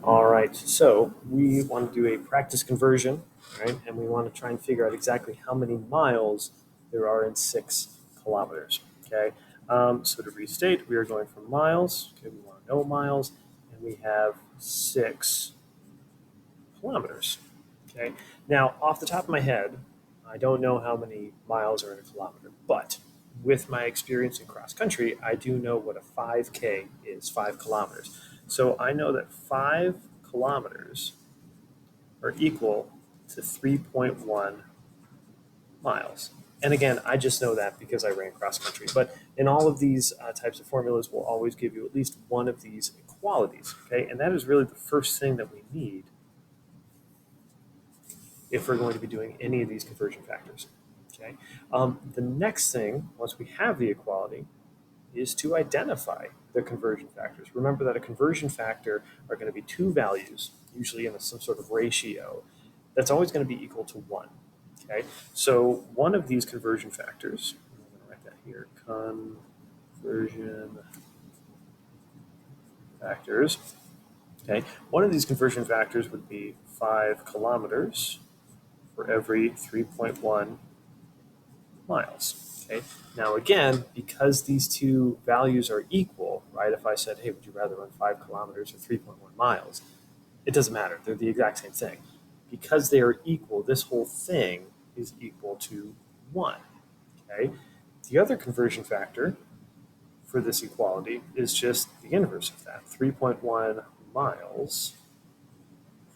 All right, so we want to do a practice conversion, right? And we want to try and figure out exactly how many miles there are in 6 kilometers, okay? So to restate, we are going from miles, okay, we want to know miles, and we have 6 kilometers, okay? Now, off the top of my head, I don't know how many miles are in a kilometer, but with my experience in cross country, I do know what a 5K is, 5 kilometers. So I know that 5 kilometers are equal to 3.1 miles. And again, I just know that because I ran cross country. But in all of these types of formulas, we'll always give you at least one of these equalities. Okay, and that is really the first thing that we need if we're going to be doing any of these conversion factors. Okay, the next thing, once we have the equality, is to identify the conversion factors. Remember that a conversion factor are going to be two values, usually in some sort of ratio, that's always going to be equal to 1. Okay, so one of these conversion factors, I'm going to write that here, conversion factors. Okay, one of these conversion factors would be 5 kilometers for every 3.1 miles. Okay. Now again, because these two values are equal, right? If I said, "Hey, would you rather run 5 kilometers or 3.1 miles?" It doesn't matter. They're the exact same thing. Because they are equal, this whole thing is equal to 1. Okay. The other conversion factor for this equality is just the inverse of that: 3.1 miles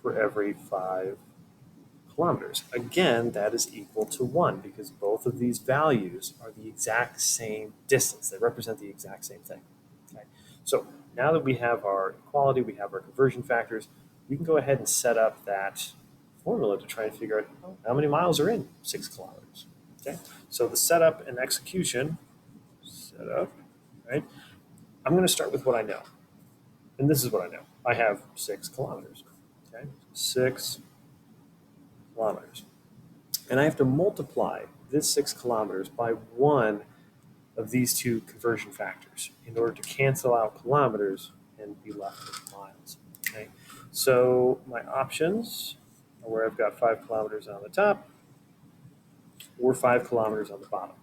for every 5 kilometers. Again, that is equal to 1 because both of these values are the exact same distance. They represent the exact same thing. Okay? So now that we have our equality, we have our conversion factors, we can go ahead and set up that formula to try and figure out how many miles are in 6 kilometers. Okay? So the setup and execution, setup, right? I'm going to start with what I know. And this is what I know. I have 6 kilometers. Okay? 6 kilometers. And I have to multiply this 6 kilometers by one of these two conversion factors in order to cancel out kilometers and be left with miles. Okay, so my options are where I've got 5 kilometers on the top or 5 kilometers on the bottom.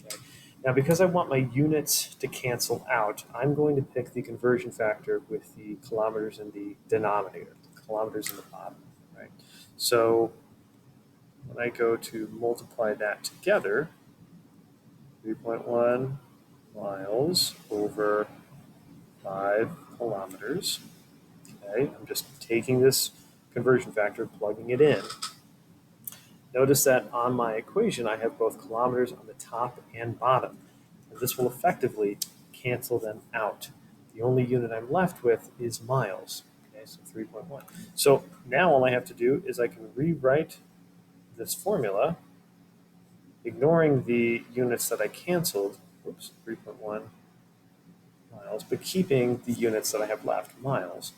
Okay. Now, because I want my units to cancel out, I'm going to pick the conversion factor with the kilometers in the denominator, the kilometers in the bottom. Right. So when I go to multiply that together, 3.1 miles over 5 kilometers. Okay, I'm just taking this conversion factor, plugging it in. Notice that on my equation, I have both kilometers on the top and bottom. And this will effectively cancel them out. The only unit I'm left with is miles. Okay, so 3.1. So now all I have to do is I can rewrite this formula, ignoring the units that I canceled, 3.1 miles, but keeping the units that I have left, miles.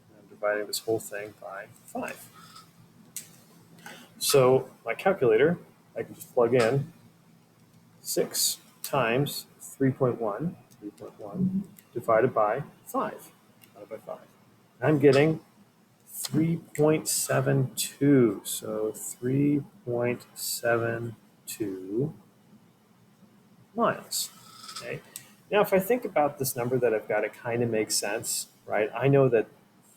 And I'm dividing this whole thing by 5. So my calculator, I can just plug in 6 times 3.1, 3.1 divided by 5, divided by 5. And I'm getting 3.72, so 3.72 miles. Okay. Now, if I think about this number that I've got, it kind of makes sense, right? I know that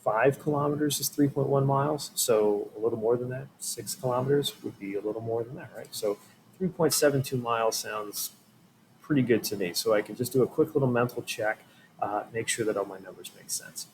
5 kilometers is 3.1 miles, so a little more than that. 6 kilometers would be a little more than that, right? So 3.72 miles sounds pretty good to me. So I can just do a quick little mental check, make sure that all my numbers make sense.